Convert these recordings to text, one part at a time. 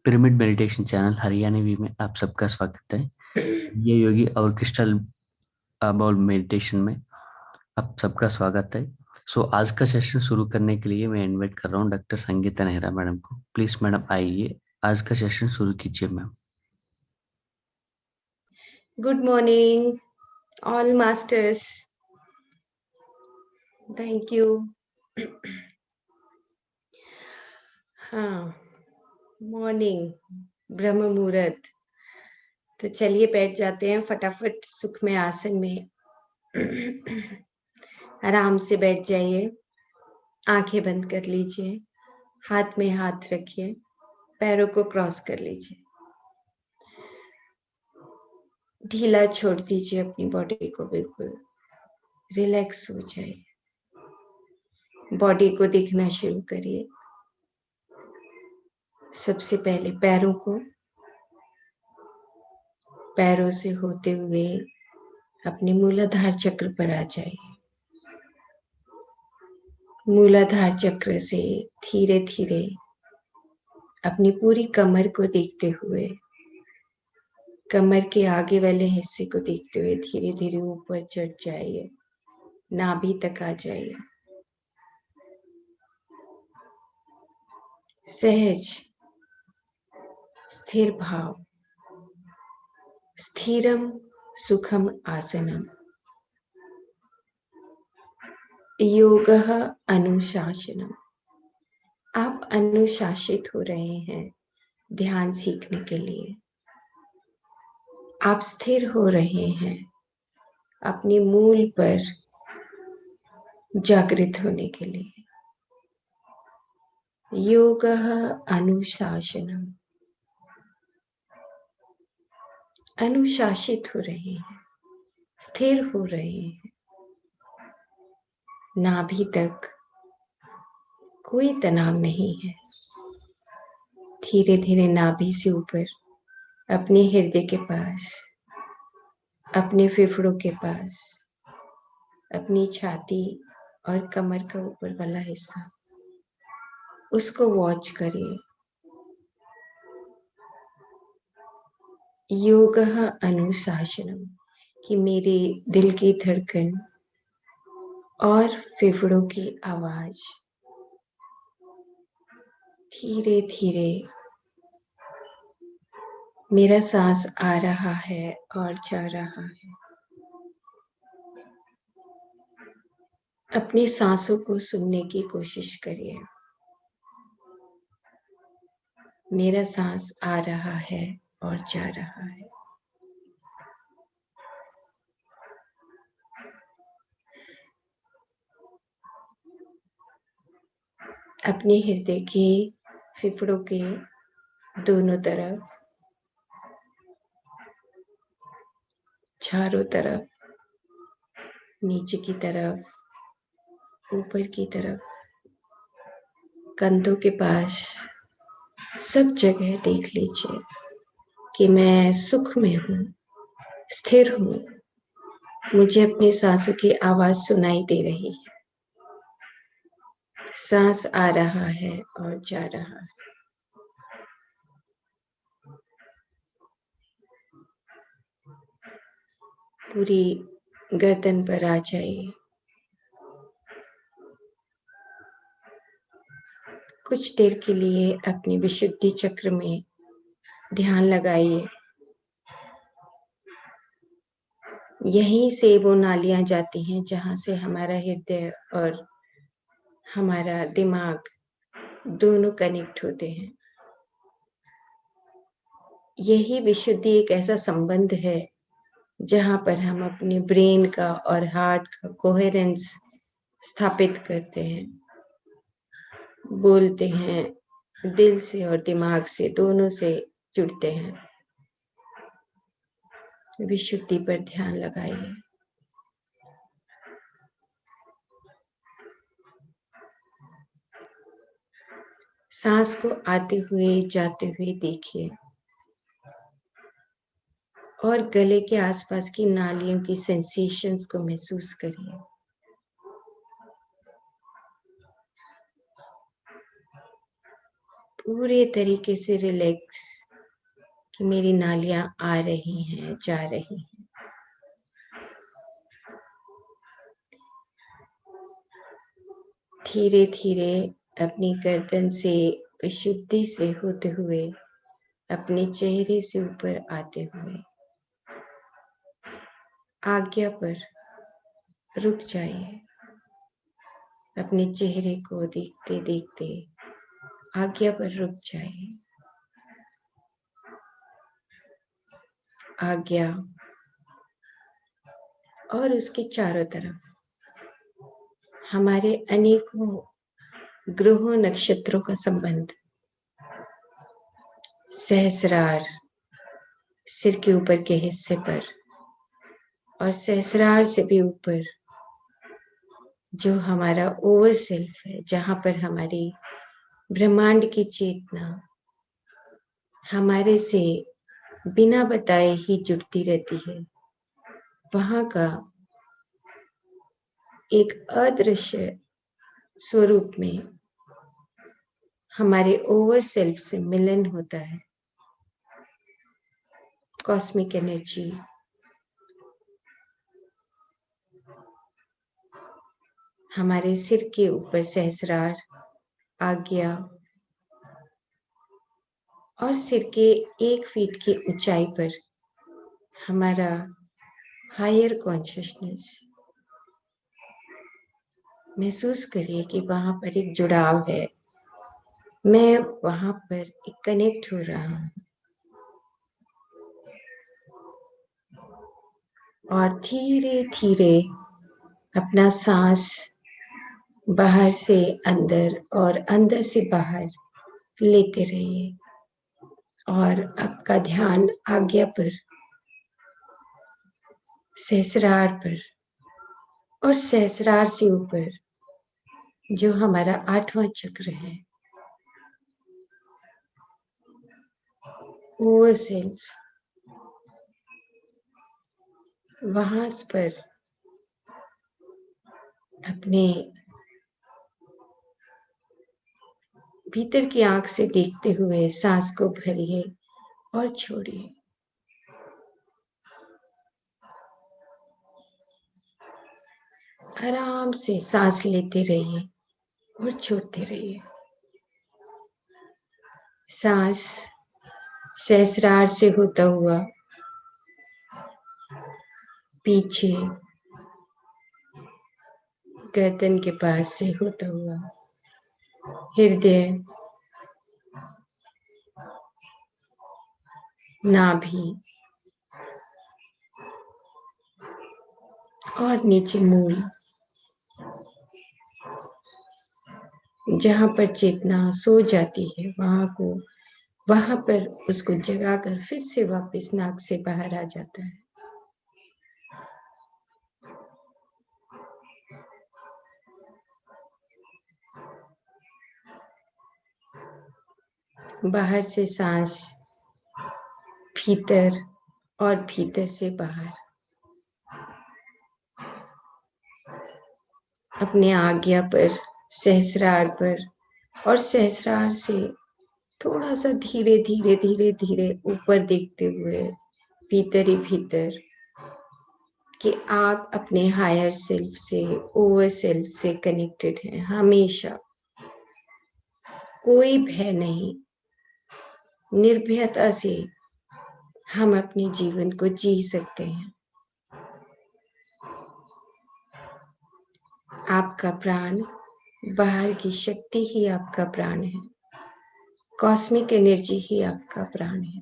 Pyramid meditation channel Haryanvi में आप सबका स्वागत है। ये योगी और क्रिस्टल बॉल मेडिटेशन में आप सबका स्वागत है। आज का सेशन शुरू करने के लिए मैं इनवाइट कर रहा हूँ डॉक्टर संगीता नेहरा मैडम को। प्लीज मैडम आइए, आज का सेशन शुरू कीजिए ma'am. Good morning, all masters. Thank you. हाँ, मॉर्निंग, ब्रह्म मुहूर्त। तो चलिए बैठ जाते हैं फटाफट सुखमय आसन में। आराम से बैठ जाइए, आंखें बंद कर लीजिए, हाथ में हाथ रखिए, पैरों को क्रॉस कर लीजिए। ढीला छोड़ दीजिए अपनी बॉडी को, बिल्कुल रिलैक्स हो जाइए। बॉडी को देखना शुरू करिए। सबसे पहले पैरों से होते हुए अपने मूलाधार चक्र पर आ जाइए। मूलाधार चक्र से धीरे धीरे अपनी पूरी कमर को देखते हुए, कमर के आगे वाले हिस्से को देखते हुए धीरे धीरे ऊपर चढ़ जाइए, नाभि तक आ जाइए। सहज स्थिर भाव, स्थिरम सुखम आसनम, योगः अनुशासनम। आप अनुशासित हो रहे हैं ध्यान सीखने के लिए। आप स्थिर हो रहे हैं अपने मूल पर जागृत होने के लिए। योगः अनुशासनम, अनुशासित हो रहे हैं, स्थिर हो रहे हैं। नाभि तक कोई तनाव नहीं है। धीरे धीरे नाभि से ऊपर अपने हृदय के पास, अपने फेफड़ों के पास, अपनी छाती और कमर का ऊपर वाला हिस्सा, उसको वॉच करिए। योगः अनुशासनम, कि मेरे दिल की धड़कन और फेफड़ों की आवाज धीरे धीरे, मेरा सांस आ रहा है और जा रहा है। अपनी सांसों को सुनने की कोशिश करिए। मेरा सांस आ रहा है और जा रहा है। अपने हृदय के फेफड़ों के दोनों तरफ, चारों तरफ, नीचे की तरफ, ऊपर की तरफ, कंधों के पास, सब जगह देख लीजिए कि मैं सुख में हूँ, स्थिर हूँ। मुझे अपनी सांसों की आवाज सुनाई दे रही है। सांस आ रहा है और जा रहा है। पूरी गर्दन पर आ जाइए। कुछ देर के लिए अपनी विशुद्धि चक्र में ध्यान लगाइए। यहीं से वो नालियां जाती हैं जहां से हमारा हृदय और हमारा दिमाग दोनों कनेक्ट होते हैं। यही विशुद्धि एक ऐसा संबंध है जहां पर हम अपने ब्रेन का और हार्ट का कोहेरेंस स्थापित करते हैं, बोलते हैं, दिल से और दिमाग से, दोनों से जुड़ते हैं। विशुद्धि पर ध्यान लगाइए। सांस को आते हुए जाते हुए देखिए और गले के आसपास की नालियों की सेंसेशंस को महसूस करिए। पूरे तरीके से रिलैक्स कि मेरी नालियां आ रही हैं, जा रही हैं। धीरे धीरे अपनी गर्दन से विशुद्धि से होते हुए अपने चेहरे से ऊपर आते हुए आज्ञा पर रुक जाइए। अपने चेहरे को देखते देखते आज्ञा पर रुक जाइए। आज्ञा और उसके चारों तरफ हमारे अनेकों ग्रहों नक्षत्रों का संबंध, सहस्रार सिर के ऊपर के हिस्से पर और सहस्रार से भी ऊपर जो हमारा ओवर सेल्फ है, जहां पर हमारी ब्रह्मांड की चेतना हमारे से बिना बताए ही जुड़ती रहती है, वहां का एक अदृश्य स्वरूप में हमारे ओवर सेल्फ से मिलन होता है। कॉस्मिक एनर्जी हमारे सिर के ऊपर सहस्रार, आज्ञा और सिर के 1 फीट की ऊंचाई पर हमारा हायर कॉन्शियसनेस। महसूस करिए कि वहां पर एक जुड़ाव है। मैं वहां पर एक कनेक्ट हो रहा हूं और धीरे धीरे अपना सांस बाहर से अंदर और अंदर से बाहर लेते रहिए और आपका ध्यान आज्ञा पर, सहस्रार पर और सहस्रार से ऊपर जो हमारा 8वां चक्र है, वो सेल्फ, वहां पर अपने भीतर की आंख से देखते हुए सांस को भरिए और छोड़िए। आराम से सांस लेते रहिए और छोड़ते रहिए। सांस सहस्रार से होता हुआ पीछे गर्दन के पास से होता हुआ हृदय, नाभि और नीचे मूल, जहां पर चेतना सो जाती है वहां पर उसको जगाकर फिर से वापस नाक से बाहर आ जाता है। बाहर से सांस भीतर और भीतर से बाहर। अपने आज्ञा पर, सहस्रार पर और सहस्रार से थोड़ा सा धीरे धीरे धीरे धीरे ऊपर देखते हुए भीतर ही भीतर कि आप अपने हायर सेल्फ से, ओवर सेल्फ से कनेक्टेड हैं हमेशा। कोई भय नहीं, निर्भयता से हम अपने जीवन को जी सकते हैं। आपका प्राण, बाहर की शक्ति ही आपका प्राण है, कॉस्मिक एनर्जी ही आपका प्राण है।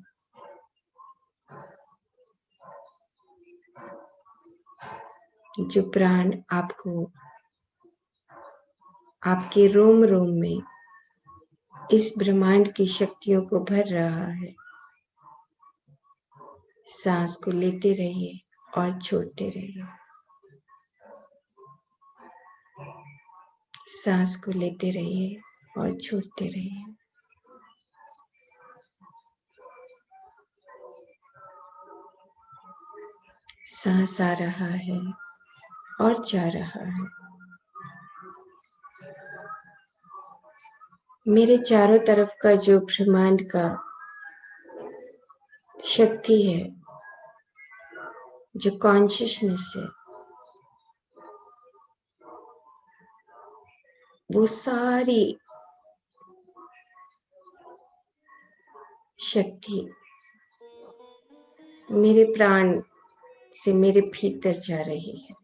जो प्राण आपको आपके रोम रोम में इस ब्रह्मांड की शक्तियों को भर रहा है। सांस को लेते रहिए और छोड़ते रहिए। सांस को लेते रहिए और छोड़ते रहिए। सांस आ रहा है और जा रहा है। मेरे चारों तरफ का जो ब्रह्मांड का शक्ति है, जो कॉन्शियसनेस है, वो सारी शक्ति मेरे प्राण से मेरे भीतर जा रही है।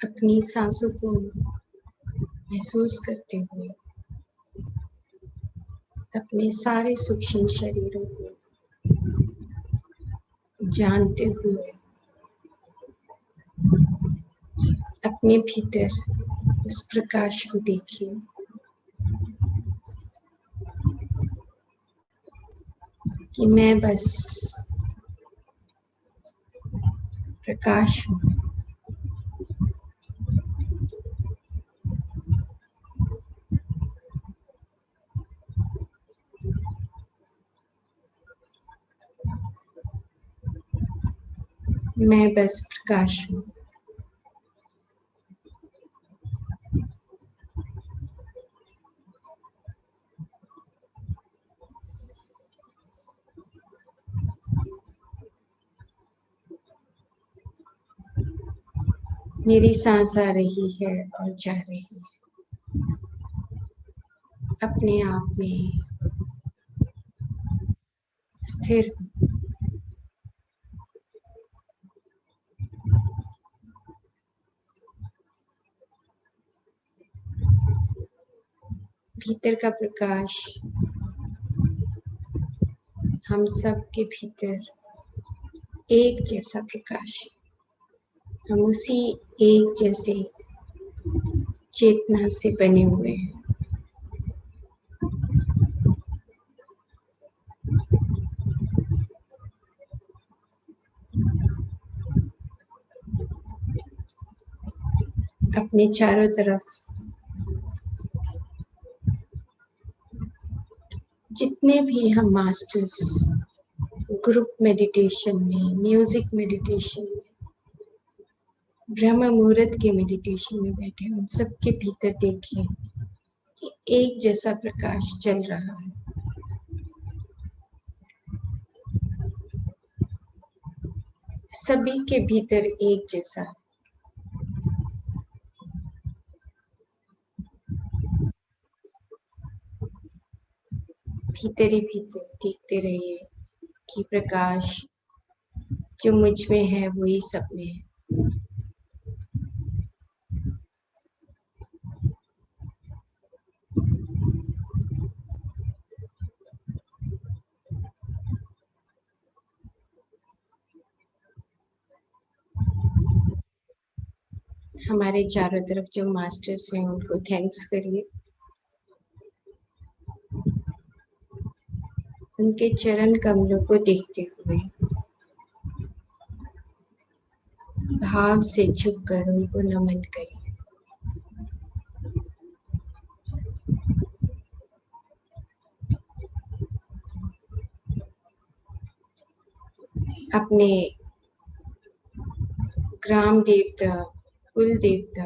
अपनी सांसों को महसूस करते हुए, अपने सारे सूक्ष्म शरीरों को जानते हुए, अपने भीतर उस प्रकाश को देखिए कि मैं बस प्रकाश हूँ। मैं बस प्रकाश हूँ। मेरी सांस आ रही है और जा रही है। अपने आप में स्थिर हूँ। भीतर का प्रकाश हम सब के भीतर एक जैसा प्रकाश है। हम उसी एक जैसे चेतना से बने हुए हैं। अपने चारों तरफ जितने भी हम मास्टर्स ग्रुप मेडिटेशन में, म्यूजिक मेडिटेशन में, ब्रह्म मुहूर्त के मेडिटेशन में बैठे, उन सबके भीतर देखिए कि एक जैसा प्रकाश चल रहा है। सभी के भीतर एक जैसा। भीतर ही भीतर देखते रहिए कि प्रकाश जो मुझ में है वही सब में है। हमारे चारों तरफ जो मास्टर्स हैं उनको थैंक्स करिए। उनके चरण कमलों को देखते हुए भाव से झुककर उनको नमन करिए। अपने ग्राम देवता, कुल देवता,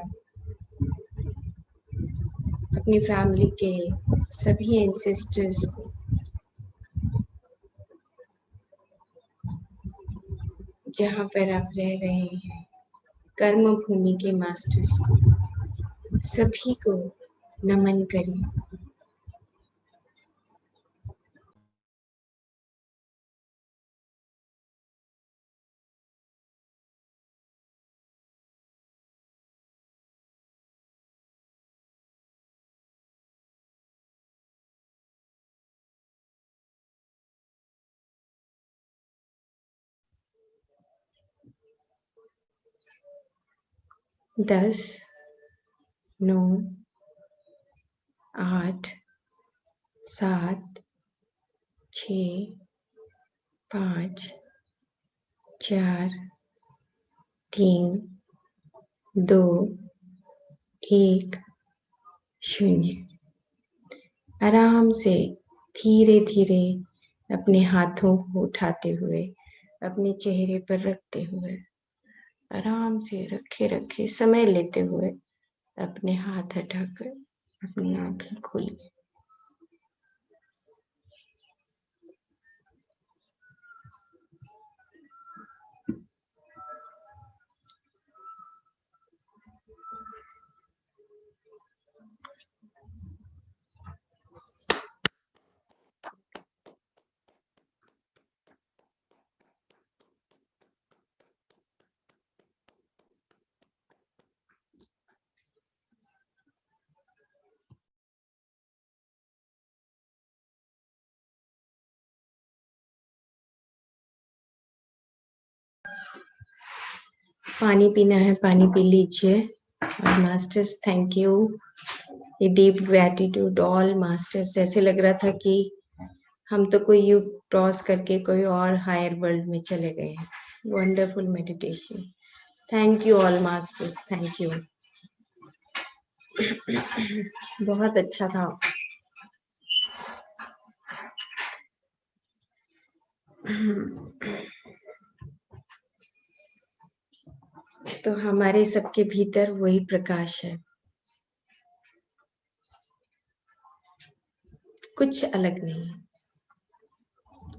अपनी फैमिली के सभी एंसेस्टर्स को, जहाँ पर आप रह रहे हैं, कर्म भूमि के मास्टर्स को, सभी को नमन करिए। दस, 9, 8, 7, 6, 5, 4, 3, 2, 1, 0। आराम से धीरे धीरे अपने हाथों को उठाते हुए, अपने चेहरे पर रखते हुए, आराम से रखे रखे समय लेते हुए अपने हाथ हटाकर अपनी आंखें खोलिए। पानी पीना है, पानी पी लीजिए। और मास्टर्स थैंक यू, ये डीप ग्रैटिट्यूड ऑल मास्टर्स। ऐसे लग रहा था कि हम तो कोई युग क्रॉस करके कोई और हायर वर्ल्ड में चले गए हैं। Wonderful meditation, thank you all masters, thank you. बहुत अच्छा था। तो हमारे सबके भीतर वही प्रकाश है, कुछ अलग नहीं है।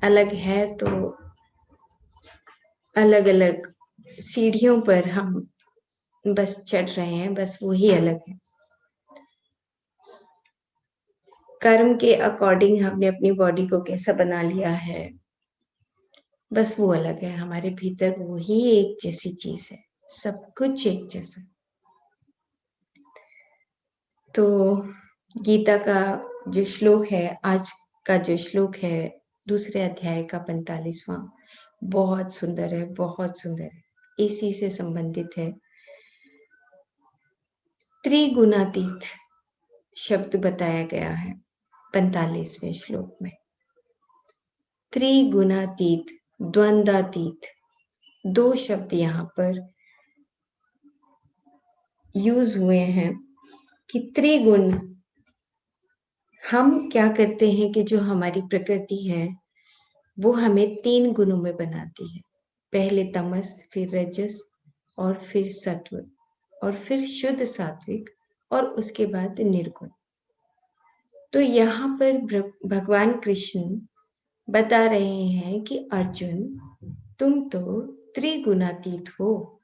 अलग है तो अलग अलग सीढ़ियों पर हम बस चढ़ रहे हैं, बस वही अलग है। कर्म के अकॉर्डिंग हमने अपनी बॉडी को कैसा बना लिया है, बस वो अलग है। हमारे भीतर वही एक जैसी चीज है, सब कुछ एक जैसा। तो गीता का जो श्लोक है, आज का जो श्लोक है दूसरे अध्याय का 45वां, बहुत सुंदर है, बहुत सुंदर है। इसी से संबंधित है। त्रिगुणातीत शब्द बताया गया है 45वें श्लोक में। त्रिगुणातीत, द्वंद्वातीत, दो शब्द यहाँ पर यूज हुए हैं कि त्रिगुण, हम क्या करते हैं कि जो हमारी प्रकृति है वो हमें 3 गुणों में बनाती है। पहले तमस, फिर रजस और फिर सत्व और फिर शुद्ध सात्विक और उसके बाद निर्गुण। तो यहाँ पर भगवान कृष्ण बता रहे हैं कि अर्जुन, तुम तो त्रिगुणातीत हो।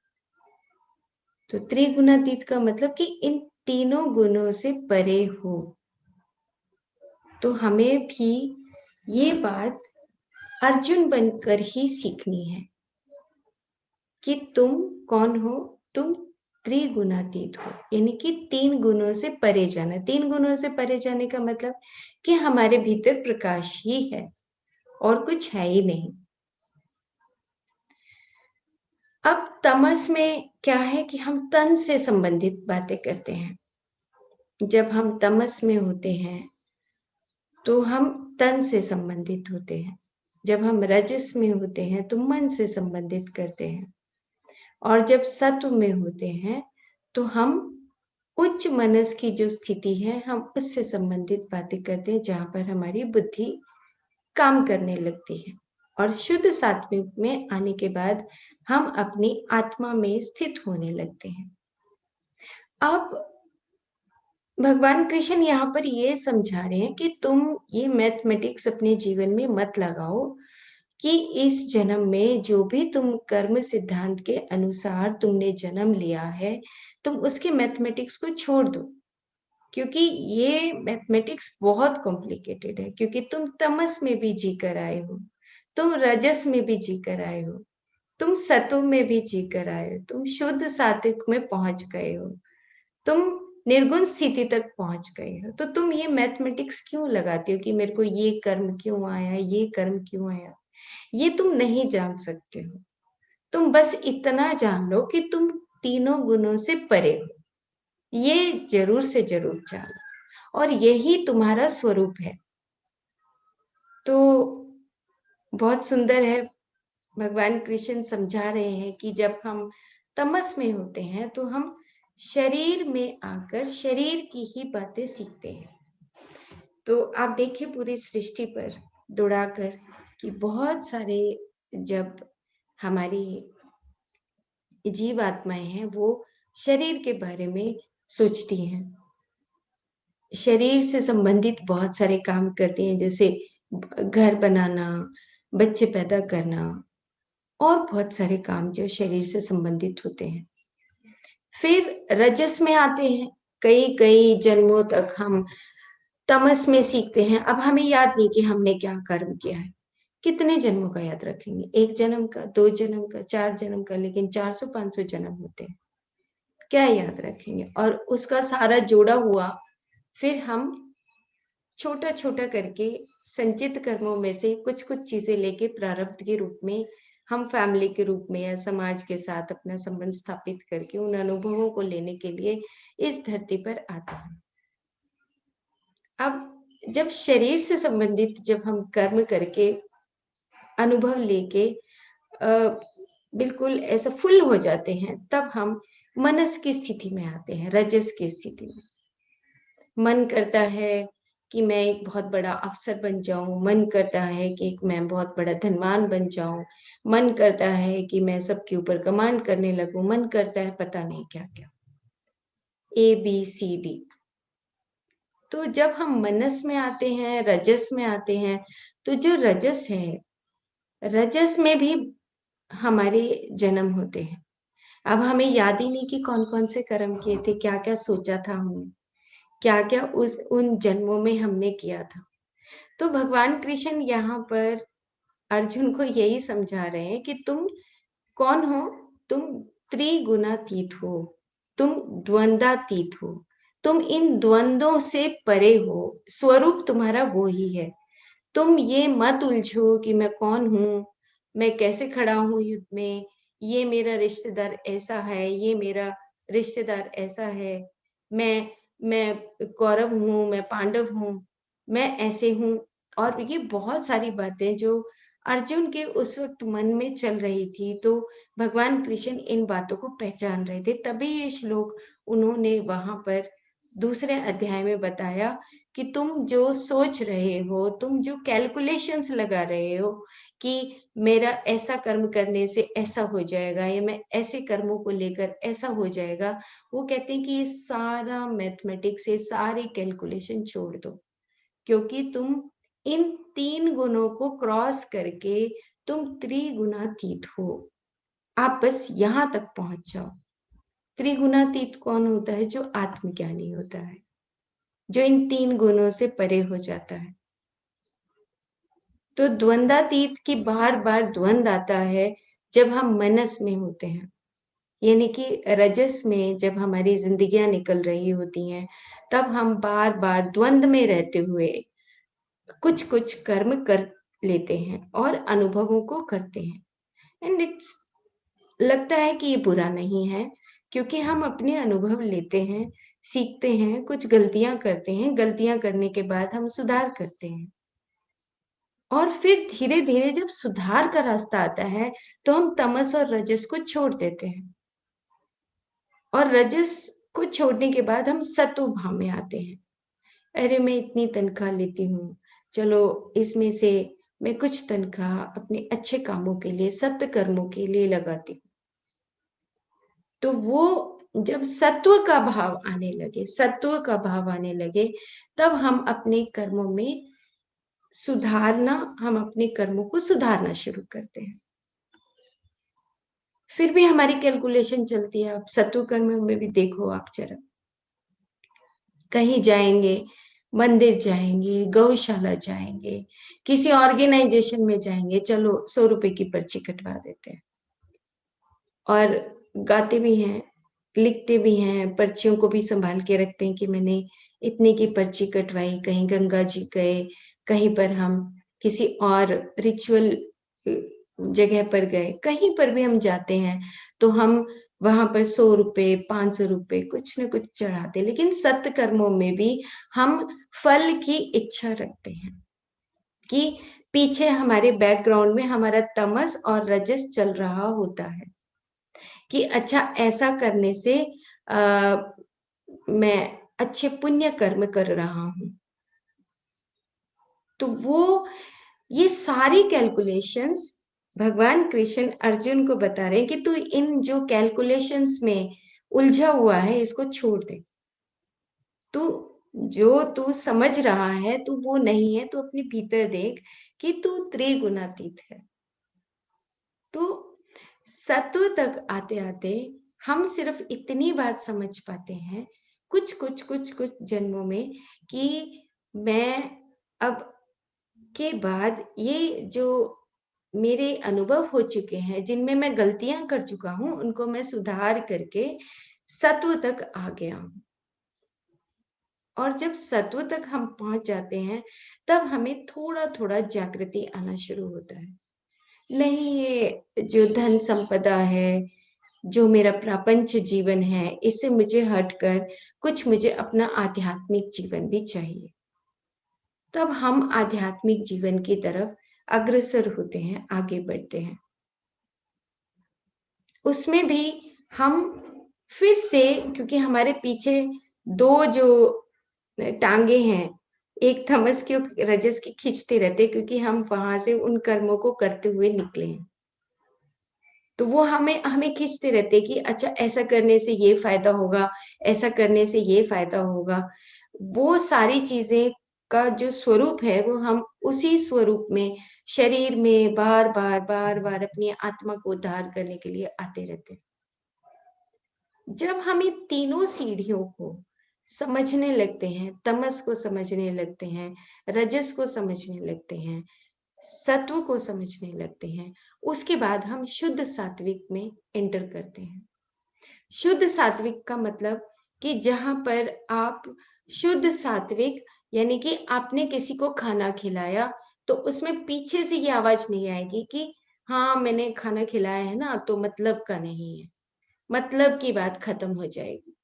तो त्रिगुणातीत का मतलब कि इन तीनों गुणों से परे हो। तो हमें भी ये बात अर्जुन बनकर ही सीखनी है कि तुम कौन हो, तुम त्रिगुणातीत हो, यानी कि 3 गुणों से परे जाना। 3 गुणों से परे जाने का मतलब कि हमारे भीतर प्रकाश ही है और कुछ है ही नहीं। अब तमस में क्या है कि हम तन से संबंधित बातें करते हैं। जब हम तमस में होते हैं तो हम तन से संबंधित होते हैं। जब हम रजस में होते हैं तो मन से संबंधित करते हैं। और जब सत्व में होते हैं तो हम उच्च मनस की जो स्थिति है, हम उससे संबंधित बातें करते हैं, जहां पर हमारी बुद्धि काम करने लगती है। और शुद्ध सात्विक में आने के बाद हम अपनी आत्मा में स्थित होने लगते हैं। अब भगवान कृष्ण यहाँ पर ये समझा रहे हैं कि तुम ये मैथमेटिक्स अपने जीवन में मत लगाओ कि इस जन्म में जो भी तुम कर्म सिद्धांत के अनुसार तुमने जन्म लिया है, तुम उसके मैथमेटिक्स को छोड़ दो, क्योंकि ये मैथमेटिक्स बहुत कॉम्प्लिकेटेड है। क्योंकि तुम तमस में भी जी कर आए हो, तुम रजस में भी जी कर आए हो, तुम सत्व में भी जी कर आए हो, तुम शुद्ध सात्विक में पहुंच गए हो, तुम निर्गुण स्थिति तक पहुंच गए हो। तो तुम ये मैथमेटिक्स क्यों लगाते हो कि मेरे को ये कर्म क्यों आया, ये कर्म क्यों आया? ये तुम नहीं जान सकते हो। तुम बस इतना जान लो कि तुम तीनों गुणों से परे हो, ये जरूर से जरूर जानो, और यही तुम्हारा स्वरूप है। तो बहुत सुंदर है, भगवान कृष्ण समझा रहे हैं कि जब हम तमस में होते हैं तो हम शरीर में आकर शरीर की ही बातें सीखते हैं। तो आप देखिए पूरी सृष्टि पर दौड़ाकर कि बहुत सारे, जब हमारी जीव आत्माएं हैं वो शरीर के बारे में सोचती हैं, शरीर से संबंधित बहुत सारे काम करती हैं, जैसे घर बनाना, बच्चे पैदा करना और बहुत सारे काम जो शरीर से संबंधित होते हैं। फिर रजस में आते हैं, कई कई जन्मों तक हम तमस में सीखते हैं। अब हमें याद नहीं कि हमने क्या कर्म किया है। कितने जन्मों का याद रखेंगे? 1 जन्म का, 2 जन्म का, 4 जन्म का, लेकिन 400-500 जन्म होते हैं, क्या याद रखेंगे? और उसका सारा जोड़ा हुआ फिर हम छोटा छोटा करके संचित कर्मों में से कुछ कुछ चीजें लेके प्रारब्ध के रूप में हम फैमिली के रूप में या समाज के साथ अपना संबंध स्थापित करके उन अनुभवों को लेने के लिए इस धरती पर आते हैं। अब जब शरीर से संबंधित जब हम कर्म करके अनुभव लेके बिल्कुल ऐसा फुल हो जाते हैं, तब हम मनस की स्थिति में आते हैं, रजस की स्थिति में। मन करता है कि मैं एक बहुत बड़ा अफसर बन जाऊं, मन करता है कि मैं बहुत बड़ा धनवान बन जाऊं, मन करता है कि मैं सबके ऊपर कमांड करने लगूं, मन करता है पता नहीं क्या क्या, ABCD। तो जब हम मनस में आते हैं, रजस में आते हैं, तो जो रजस है, रजस में भी हमारे जन्म होते हैं। अब हमें याद ही नहीं कि कौन कौन से कर्म किए थे, क्या क्या सोचा था हमने, क्या क्या उन जन्मों में हमने किया था। तो भगवान कृष्ण यहाँ पर अर्जुन को यही समझा रहे हैं कि तुम कौन हो, तुम त्रिगुणातीत हो, तुम द्वंद्वातीत हो, तुम इन द्वंद्वों से परे हो, स्वरूप तुम्हारा वो ही है। तुम ये मत उलझो कि मैं कौन हूं, मैं कैसे खड़ा हूं युद्ध में, ये मेरा रिश्तेदार ऐसा है, ये मेरा रिश्तेदार ऐसा है, मैं कौरव हूं, मैं पांडव हूं, मैं ऐसे हूं। और ये बहुत सारी बातें जो अर्जुन के उस वक्त मन में चल रही थी, तो भगवान कृष्ण इन बातों को पहचान रहे थे, तभी ये श्लोक उन्होंने वहां पर दूसरे अध्याय में बताया कि तुम जो सोच रहे हो, तुम जो कैलकुलेशंस लगा रहे हो कि मेरा ऐसा कर्म करने से ऐसा हो जाएगा या मैं ऐसे कर्मों को लेकर ऐसा हो जाएगा, वो कहते हैं कि ये सारा मैथमेटिक्स, ये सारी कैलकुलेशन छोड़ दो, क्योंकि तुम इन 3 गुणों को क्रॉस करके तुम त्रिगुणातीत हो। आप बस यहां तक पहुंच जाओ। त्रिगुणातीत कौन होता है? जो आत्मज्ञानी होता है, जो इन 3 गुणों से परे हो जाता है। तो द्वंद्वातीत की बार बार द्वंद आता है जब हम मनस में होते हैं, यानी कि रजस में जब हमारी जिंदगियां निकल रही होती हैं, तब हम बार बार द्वंद में रहते हुए कुछ कुछ कर्म कर लेते हैं और अनुभवों को करते हैं। एंड इट्स लगता है कि ये बुरा नहीं है, क्योंकि हम अपने अनुभव लेते हैं, सीखते हैं, कुछ गलतियां करते हैं, गलतियां करने के बाद हम सुधार करते हैं, और फिर धीरे धीरे जब सुधार का रास्ता आता है तो हम तमस और रजस को छोड़ देते हैं, और रजस को छोड़ने के बाद हम सत्व भाव में आते हैं। अरे मैं इतनी तनख्वाह लेती हूँ, चलो इसमें से मैं कुछ तनख्वाह अपने अच्छे कामों के लिए, सत्य कर्मों के लिए लगाती हूँ। तो वो जब सत्व का भाव आने लगे, सत्व का भाव आने लगे, तब हम अपने कर्मों में सुधारना, हम अपने कर्मों को सुधारना शुरू करते हैं। फिर भी हमारी कैलकुलेशन चलती है। अब सत्व कर्म में भी देखो आप जरा, कहीं जाएंगे, मंदिर जाएंगे, गौशाला जाएंगे, किसी ऑर्गेनाइजेशन में जाएंगे, चलो 100 रुपए की पर्ची कटवा देते हैं, और गाते भी हैं, लिखते भी हैं, पर्चियों को भी संभाल के रखते हैं कि मैंने इतने की पर्ची कटवाई। कहीं गंगा जी गए, कहीं पर हम किसी और रिचुअल जगह पर गए, कहीं पर भी हम जाते हैं तो हम वहां पर 100 रुपए, 500 रुपए कुछ न कुछ चढ़ाते, लेकिन सत्य कर्मों में भी हम फल की इच्छा रखते हैं कि पीछे हमारे बैकग्राउंड में हमारा तमस और रजस चल रहा होता है कि अच्छा ऐसा करने से मैं अच्छे पुण्य कर्म कर रहा हूं। तो वो ये सारी कैलकुलेशंस भगवान कृष्ण अर्जुन को बता रहे हैं कि तू इन जो कैलकुलेशंस में उलझा हुआ है इसको छोड़ दे। तू जो तू समझ रहा है तू वो नहीं है, तू अपने भीतर देख कि तू त्रिगुणातीत है। तो सत्व तक आते आते हम सिर्फ इतनी बात समझ पाते हैं कुछ जन्मों में कि मैं अब के बाद ये जो मेरे अनुभव हो चुके हैं, जिनमें मैं गलतियां कर चुका हूं, उनको मैं सुधार करके सत्व तक आ गया हूं। और जब सत्व तक हम पहुंच जाते हैं तब हमें थोड़ा थोड़ा जागृति आना शुरू होता है। नहीं, ये जो धन संपदा है, जो मेरा प्रापंच जीवन है, इससे मुझे हटकर कुछ मुझे अपना आध्यात्मिक जीवन भी चाहिए। तब हम आध्यात्मिक जीवन की तरफ अग्रसर होते हैं, आगे बढ़ते हैं। उसमें भी हम फिर से, क्योंकि हमारे पीछे दो जो टांगे हैं, एक तमस की और रजस की, खींचते रहते, क्योंकि हम वहां से उन कर्मों को करते हुए निकले हैं। तो वो हमें हमें खींचते रहते कि अच्छा, ऐसा करने से ये फायदा होगा, ऐसा करने से ये फायदा होगा। वो सारी चीजें का जो स्वरूप है, वो हम उसी स्वरूप में शरीर में बार बार बार बार अपनी आत्मा को उद्धार करने के लिए आते रहते हैं। जब हम इन तीनों सीढ़ियों को समझने लगते हैं, तमस को समझने लगते हैं, रजस को समझने लगते हैं, सत्व को समझने लगते हैं, उसके बाद हम शुद्ध सात्विक में एंटर करते हैं। शुद्ध सात्विक का मतलब कि जहां पर आप शुद्ध सात्विक, यानी कि आपने किसी को खाना खिलाया, तो उसमें पीछे से ये आवाज नहीं आएगी कि हाँ मैंने खाना खिलाया है ना, तो मतलब का नहीं है, मतलब की बात खत्म हो जाएगी।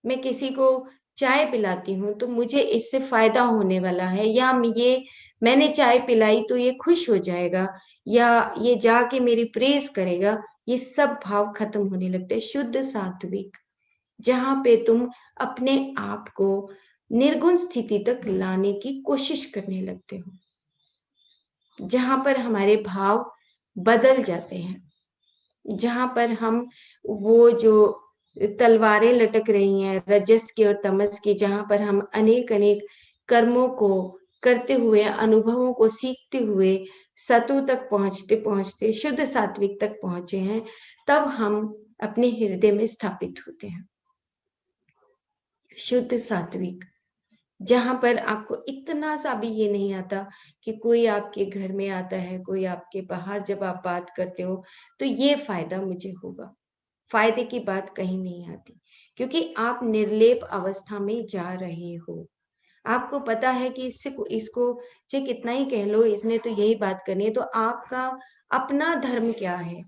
मैं किसी को चाय पिलाती हूँ तो मुझे इससे फायदा होने वाला है, या ये मैंने चाय पिलाई तो ये खुश हो जाएगा, या ये जाके मेरी प्रेज करेगा, ये सब भाव खत्म होने लगते हैं। शुद्ध सात्विक, जहां पे तुम अपने आप को निर्गुण स्थिति तक लाने की कोशिश करने लगते हो, जहां पर हमारे भाव बदल जाते हैं, जहां पर हम वो जो तलवारें लटक रही हैं रजस की और तमस की, जहां पर हम अनेक अनेक कर्मों को करते हुए, अनुभवों को सीखते हुए सतु तक पहुंचते पहुंचते शुद्ध सात्विक तक पहुंचे हैं, तब हम अपने हृदय में स्थापित होते हैं। शुद्ध सात्विक, जहां पर आपको इतना सा भी ये नहीं आता कि कोई आपके घर में आता है, कोई आपके बाहर जब आप बात करते हो तो ये फायदा मुझे होगा, फायदे की बात कहीं नहीं आती, क्योंकि आप निर्लेप अवस्था में जा रहे हो। आपको पता है कि इसको चाहे कितना ही कह लो, इसने तो यही बात करनी है, तो आपका अपना धर्म क्या है?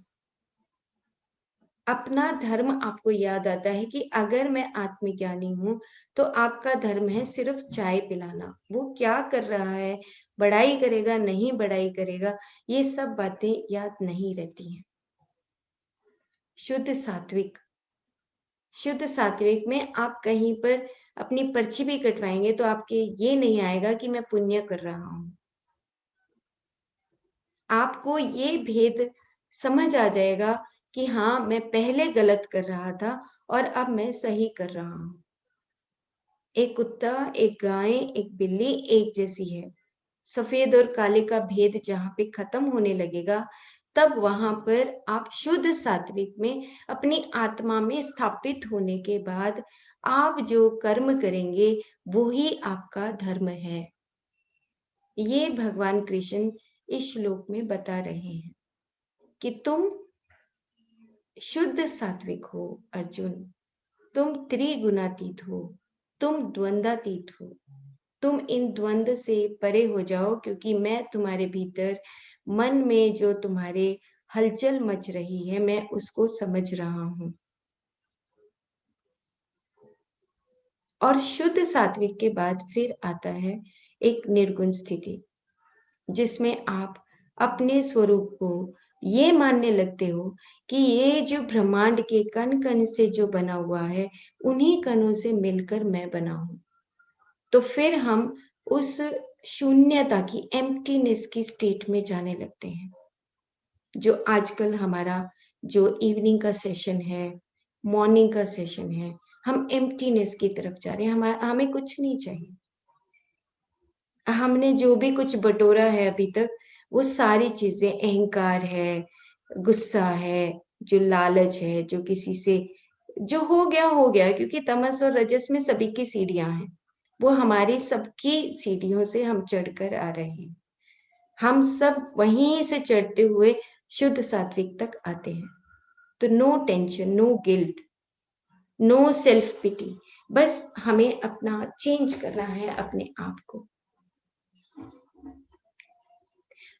अपना धर्म आपको याद आता है कि अगर मैं आत्मज्ञानी हूं तो आपका धर्म है सिर्फ चाय पिलाना। वो क्या कर रहा है, बड़ाई करेगा नहीं बड़ाई करेगा, ये सब बातें याद नहीं रहती हैं। शुद्ध सात्विक, शुद्ध सात्विक में आप कहीं पर अपनी पर्ची भी कटवाएंगे तो आपके ये नहीं आएगा कि मैं पुण्य कर रहा हूं। आपको ये भेद समझ आ जाएगा कि हाँ, मैं पहले गलत कर रहा था और अब मैं सही कर रहा हूं। एक कुत्ता, एक गाय, एक बिल्ली एक जैसी है। सफेद और काले का भेद जहां पे खत्म होने लगेगा, तब वहां पर आप शुद्ध सात्विक में अपनी आत्मा में स्थापित होने के बाद आप जो कर्म करेंगे वो ही आपका धर्म है। ये भगवान कृष्ण इस श्लोक में बता रहे हैं कि तुम शुद्ध सात्विक हो अर्जुन, तुम त्रिगुणातीत हो, तुम द्वंद्वातीत हो, तुम इन द्वंद्व से परे हो जाओ, क्योंकि मैं तुम्हारे भीतर मन में जो तुम्हारे हलचल मच रही है मैं उसको समझ रहा हूं। और शुद्ध सात्विक के बाद फिर आता है एक निर्गुण स्थिति, जिसमें आप अपने स्वरूप को ये मानने लगते हो कि ये जो ब्रह्मांड के कण कण से जो बना हुआ है, उन्हीं कणों से मिलकर मैं बना हूं। तो फिर हम उस शून्यता की, एम्प्टीनेस की स्टेट में जाने लगते हैं। जो आजकल हमारा जो इवनिंग का सेशन है, मॉर्निंग का सेशन है, हम एम्प्टीनेस की तरफ जा रहे हैं। हमें कुछ नहीं चाहिए। हमने जो भी कुछ बटोरा है अभी तक, वो सारी चीजें अहंकार है, गुस्सा है, जो लालच है, जो किसी से जो हो गया, क्योंकि तमस और रजस में सभी की सीढ़ियां हैं। वो हमारी सबकी सीढ़ियों से हम चढ़कर आ रहे हैं। हम सब वहीं से चढ़ते हुए शुद्ध सात्विक तक आते हैं। तो no tension, no guilt, no self pity, बस हमें अपना चेंज करना है अपने आप को।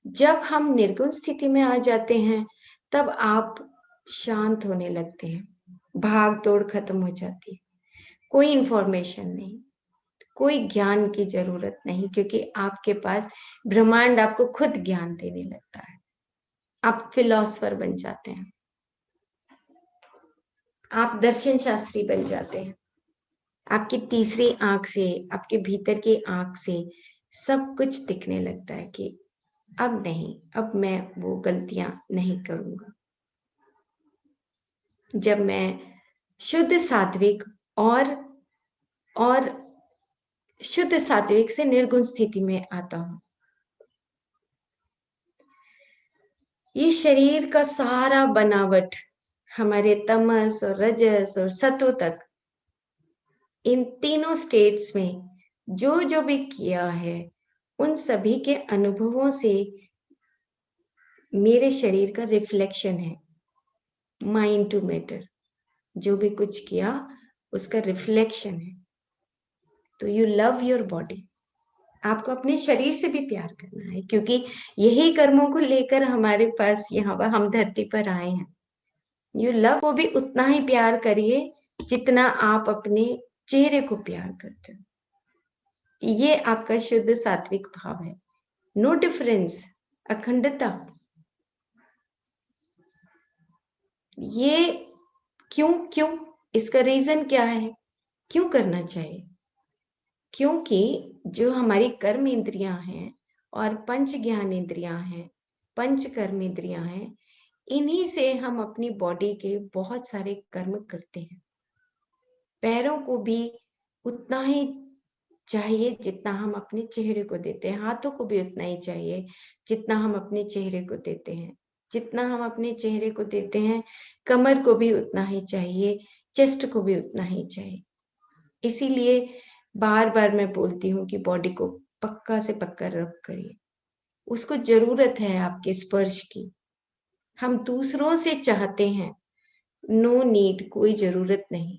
जब हम निर्गुण स्थिति में आ जाते हैं तब आप शांत होने लगते हैं, भाग दौड़ खत्म हो जाती है, कोई इंफॉर्मेशन नहीं, कोई ज्ञान की जरूरत नहीं, क्योंकि आपके पास ब्रह्मांड आपको खुद ज्ञान देने लगता है। आप फिलोसफर बन जाते हैं, आप दर्शन शास्त्री बन जाते हैं। आपकी तीसरी आंख से, आपके भीतर की आंख से सब कुछ दिखने लगता है कि अब नहीं, अब मैं वो गलतियां नहीं करूंगा। जब मैं शुद्ध सात्विक और शुद्ध सात्विक से निर्गुण स्थिति में आता हूं, ये शरीर का सारा बनावट हमारे तमस और रजस और सत्व तक, इन तीनों स्टेट्स में जो जो भी किया है, उन सभी के अनुभवों से मेरे शरीर का रिफ्लेक्शन है। माइंड टू मैटर, जो भी कुछ किया उसका रिफ्लेक्शन है। तो यू लव योर बॉडी। आपको अपने शरीर से भी प्यार करना है, क्योंकि यही कर्मों को लेकर हमारे पास यहाँ पर हम धरती पर आए हैं। यू लव को भी उतना ही प्यार करिए जितना आप अपने चेहरे को प्यार करते हो। ये आपका शुद्ध सात्विक भाव है। नो डिफरेंस, अखंडता। ये क्यों क्यों इसका रीजन क्या है, क्यों करना चाहिए? क्योंकि जो हमारी कर्म इंद्रियां हैं और पंच ज्ञान इंद्रियां हैं, पंच कर्म इंद्रियां हैं, इन्हीं से हम अपनी बॉडी के बहुत सारे कर्म करते हैं। पैरों को भी उतना ही चाहिए जितना हम अपने चेहरे को देते हैं, हाथों को भी उतना ही चाहिए जितना हम अपने चेहरे को देते हैं। जितना हम अपने चेहरे को देते हैं, कमर को भी उतना ही चाहिए, चेस्ट को भी उतना ही चाहिए। इसीलिए बार बार मैं बोलती हूँ कि बॉडी को पक्का से पक्का रब करिए। उसको जरूरत है आपके स्पर्श की। हम दूसरों से चाहते हैं, नो नीड, कोई जरूरत नहीं।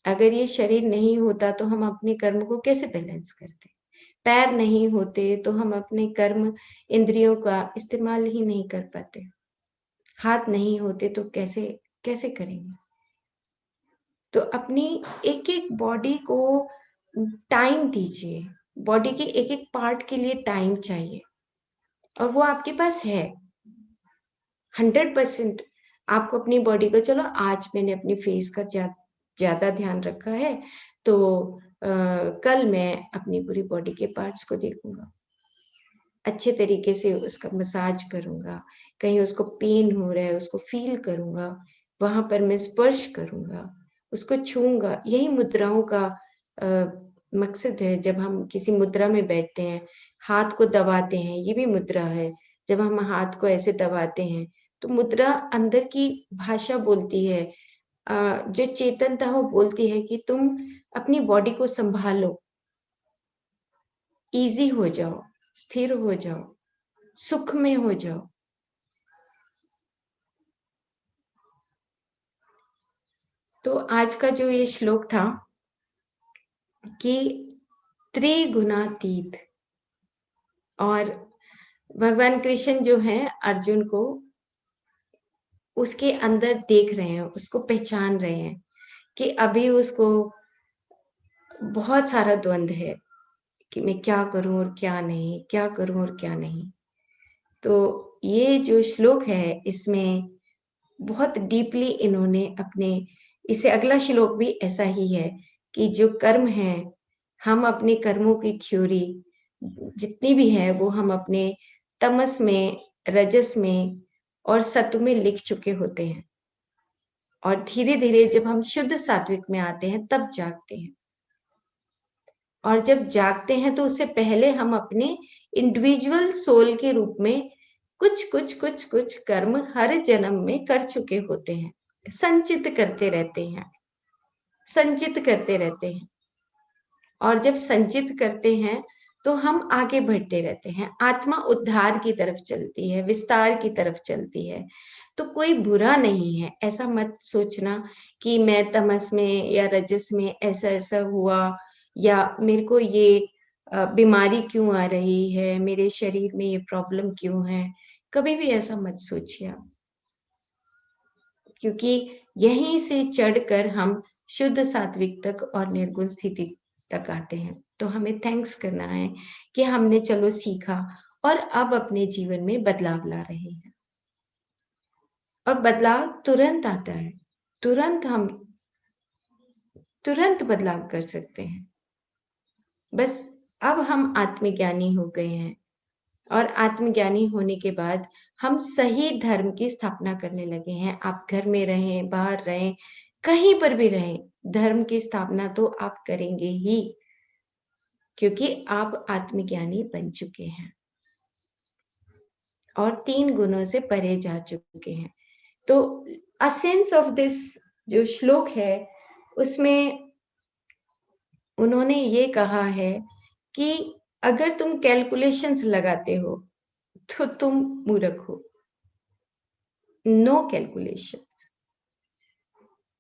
अगर ये शरीर नहीं होता तो हम अपने कर्म को कैसे बैलेंस करते? पैर नहीं होते तो हम अपने कर्म इंद्रियों का इस्तेमाल ही नहीं कर पाते। हाथ नहीं होते तो कैसे कैसे करेंगे? तो अपनी एक एक बॉडी को टाइम दीजिए। बॉडी के एक एक पार्ट के लिए टाइम चाहिए, और वो आपके पास है। 100% आपको अपनी बॉडी को, चलो आज मैंने अपनी फेस का ज्यादा ध्यान रखा है, तो कल मैं अपनी पूरी बॉडी के पार्ट्स को देखूंगा, अच्छे तरीके से उसका मसाज करूंगा। कहीं उसको पेन हो रहा है उसको फील करूंगा, वहां पर मैं स्पर्श करूंगा, उसको छूंगा। यही मुद्राओं का मकसद है। जब हम किसी मुद्रा में बैठते हैं, हाथ को दबाते हैं, ये भी मुद्रा है। जब हम हाथ को ऐसे दबाते हैं तो मुद्रा अंदर की भाषा बोलती है, जो चेतनता वो बोलती है कि तुम अपनी बॉडी को संभालो, इजी हो जाओ, स्थिर हो जाओ, सुख में हो जाओ। तो आज का जो ये श्लोक था कि त्रिगुणातीत, और भगवान कृष्ण जो है अर्जुन को उसके अंदर देख रहे हैं, उसको पहचान रहे हैं कि अभी उसको बहुत सारा द्वंद है कि मैं क्या करूं और क्या नहीं, क्या करूं और क्या नहीं। तो ये जो श्लोक है इसमें बहुत डीपली इन्होंने अपने, इसे अगला श्लोक भी ऐसा ही है कि जो कर्म है, हम अपने कर्मों की थ्योरी जितनी भी है वो हम अपने तमस में, रजस में और सत्व में लिख चुके होते हैं, और धीरे धीरे जब हम शुद्ध सात्विक में आते हैं तब जागते हैं। और जब जागते हैं तो उससे पहले हम अपने इंडिविजुअल सोल के रूप में कुछ कुछ कुछ कुछ कर्म हर जन्म में कर चुके होते हैं, संचित करते रहते हैं, संचित करते रहते हैं। और जब संचित करते हैं तो हम आगे बढ़ते रहते हैं, आत्मा उद्धार की तरफ चलती है, विस्तार की तरफ चलती है। तो कोई बुरा नहीं है, ऐसा मत सोचना कि मैं तमस में या रजस में ऐसा ऐसा हुआ, या मेरे को ये बीमारी क्यों आ रही है, मेरे शरीर में ये प्रॉब्लम क्यों है, कभी भी ऐसा मत सोचिए आप, क्योंकि यहीं से चढ़कर हम शुद्ध सात्विक तक और निर्गुण स्थिति तक आते हैं। तो हमें थैंक्स करना है कि हमने चलो सीखा और अब अपने जीवन में बदलाव ला रहे हैं। और बदलाव तुरंत आता है, हम तुरंत बदलाव कर सकते हैं। बस अब हम आत्मज्ञानी हो गए हैं और आत्मज्ञानी होने के बाद हम सही धर्म की स्थापना करने लगे हैं। आप घर में रहें, बाहर रहें, कहीं पर भी रहें, धर्म की स्थापना तो आप करेंगे ही, क्योंकि आप आत्मज्ञानी बन चुके हैं और 3 गुणों से परे जा चुके हैं। तो असेंस ऑफ दिस जो श्लोक है, उसमें उन्होंने ये कहा है कि अगर तुम कैलकुलेशंस लगाते हो तो तुम मूर्ख हो। नो कैलकुलेशंस,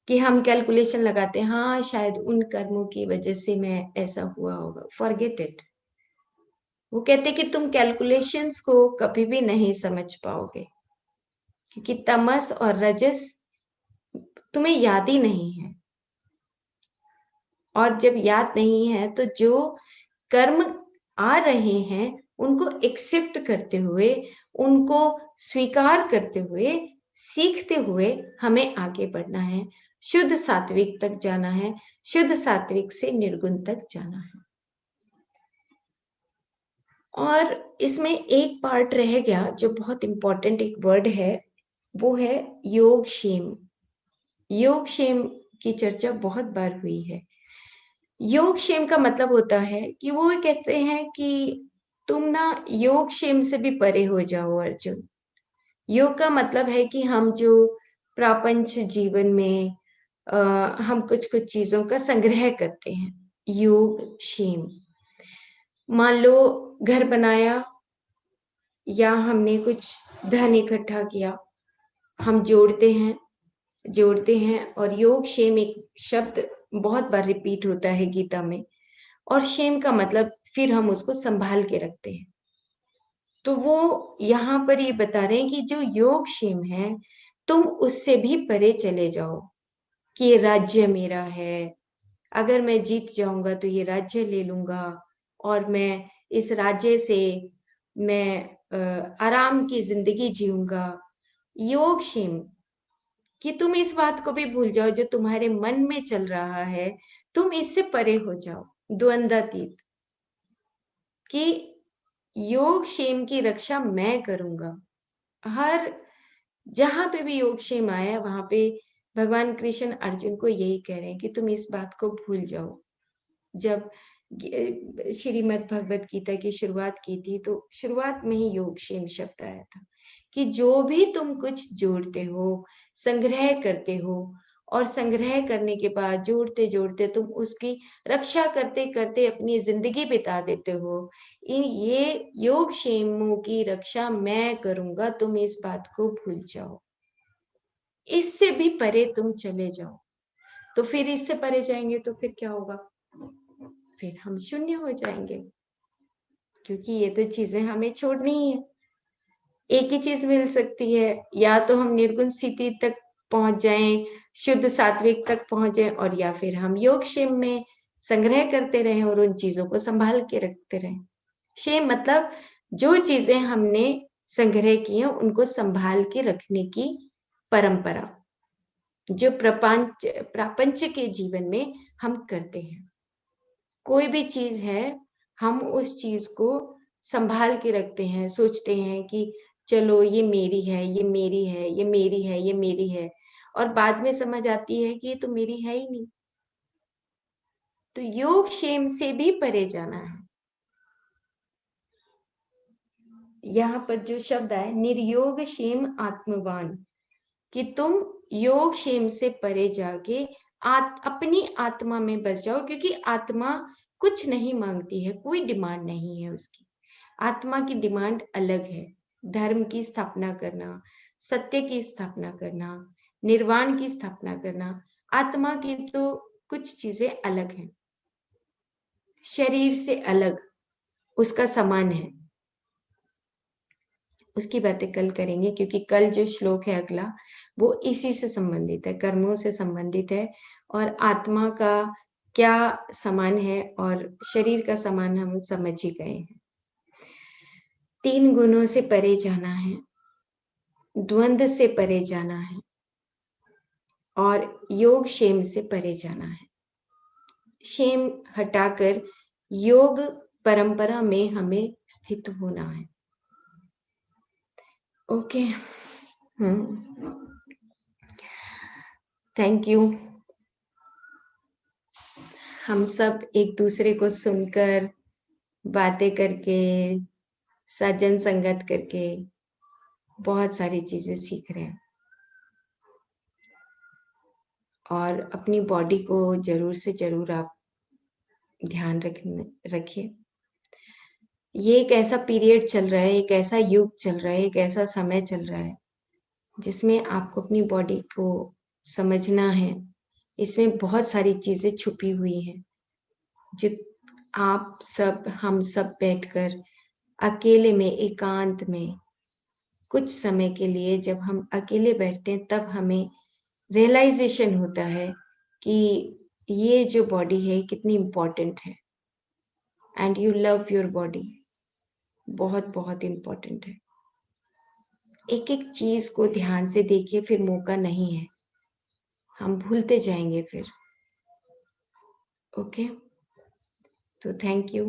कि हम कैलकुलेशन लगाते हैं, हाँ शायद उन कर्मों की वजह से मैं ऐसा हुआ होगा, फॉरगेट इट। वो कहते कि तुम कैलकुलेशंस को कभी भी नहीं समझ पाओगे, क्योंकि तमस और रजस तुम्हें याद ही नहीं है। और जब याद नहीं है तो जो कर्म आ रहे हैं उनको एक्सेप्ट करते हुए, उनको स्वीकार करते हुए, सीखते हुए हमें आगे बढ़ना है, शुद्ध सात्विक तक जाना है, शुद्ध सात्विक से निर्गुण तक जाना है। और इसमें एक पार्ट रह गया जो बहुत इंपॉर्टेंट एक वर्ड है, वो है योगक्षेम। योगक्षेम की चर्चा बहुत बार हुई है। योगक्षेम का मतलब होता है कि वो कहते हैं कि तुम ना योगक्षेम से भी परे हो जाओ अर्जुन। योग का मतलब है कि हम जो प्रापंच जीवन में हम कुछ कुछ चीजों का संग्रह करते हैं, योगक्षेम। मान लो घर बनाया या हमने कुछ धन इकट्ठा किया, हम जोड़ते हैं और योग क्षेम एक शब्द बहुत बार रिपीट होता है गीता में, और क्षेम का मतलब फिर हम उसको संभाल के रखते हैं। तो वो यहाँ पर ये बता रहे हैं कि जो योग क्षेम है, तुम उससे भी परे चले जाओ कि ये राज्य मेरा है, अगर मैं जीत जाऊंगा तो ये राज्य ले लूंगा और मैं इस राज्य से मैं आराम की जिंदगी जीऊंगा। योग क्षेम कि तुम इस बात को भी भूल जाओ जो तुम्हारे मन में चल रहा है, तुम इससे परे हो जाओ, द्वंद्वातीत, कि योग क्षेम की रक्षा मैं करूंगा। हर जहां पे भी योग क्षेम आया वहां पे भगवान कृष्ण अर्जुन को यही कह रहे हैं कि तुम इस बात को भूल जाओ। जब श्रीमद् भगवत गीता की शुरुआत की थी तो शुरुआत में ही योगक्षेम शब्द आया था कि जो भी तुम कुछ जोड़ते हो, संग्रह करते हो, और संग्रह करने के बाद जोड़ते जोड़ते तुम उसकी रक्षा करते करते अपनी जिंदगी बिता देते हो, ये योगक्षेमों की रक्षा मैं करूंगा, तुम इस बात को भूल जाओ, इससे भी परे तुम चले जाओ। तो फिर इससे परे जाएंगे तो फिर क्या होगा? फिर हम शून्य हो जाएंगे, क्योंकि ये तो चीजें हमें छोड़नी ही है। एक ही चीज मिल सकती है, या तो हम निर्गुण स्थिति तक पहुंच जाएं, शुद्ध सात्विक तक पहुंच जाएं, और या फिर हम योग क्षेम में संग्रह करते रहें और उन चीजों को संभाल के रखते रहें। क्षेम मतलब जो चीजें हमने संग्रह की हैं उनको संभाल के रखने की परंपरा, जो प्रापंच के जीवन में हम करते हैं। कोई भी चीज है, हम उस चीज को संभाल के रखते हैं, सोचते हैं कि चलो ये मेरी है, ये मेरी है, ये मेरी है, ये मेरी है, और बाद में समझ आती है कि ये तो मेरी है ही नहीं। तो योग क्षेम से भी परे जाना है। यहाँ पर जो शब्द है निर्योग क्षेम आत्मवान, कि तुम योग क्षेम से परे जाके अपनी आत्मा में बस जाओ, क्योंकि आत्मा कुछ नहीं मांगती है, कोई डिमांड नहीं है उसकी। आत्मा की डिमांड अलग है, धर्म की स्थापना करना, सत्य की स्थापना करना, निर्वाण की स्थापना करना। आत्मा की तो कुछ चीजें अलग हैं, शरीर से अलग, उसका समान है। उसकी बातें कल करेंगे, क्योंकि कल जो श्लोक है अगला वो इसी से संबंधित है, कर्मों से संबंधित है। और आत्मा का क्या समान है और शरीर का समान हम समझ ही गए हैं। 3 गुणों से परे जाना है, द्वंद्व से परे जाना है और योग क्षेम से परे जाना है। क्षेम हटाकर योग परंपरा में हमें स्थित होना है। Okay, thank you. हम सब एक दूसरे को सुनकर, बातें करके, सज्जन संगत करके बहुत सारी चीजें सीख रहे हैं। और अपनी बॉडी को जरूर से जरूर आप ध्यान रखिए। ये एक ऐसा पीरियड चल रहा है, एक ऐसा युग चल रहा है, एक ऐसा समय चल रहा है जिसमें आपको अपनी बॉडी को समझना है। इसमें बहुत सारी चीजें छुपी हुई हैं जो आप सब, हम सब बैठकर अकेले में, एकांत में कुछ समय के लिए जब हम अकेले बैठते हैं तब हमें रियलाइजेशन होता है कि ये जो बॉडी है कितनी इम्पोर्टेंट है। And you love your body, बहुत बहुत इम्पोर्टेंट है। एक एक चीज को ध्यान से देखिए, फिर मौका नहीं है, हम भूलते जाएंगे फिर। ओके, तो थैंक यू।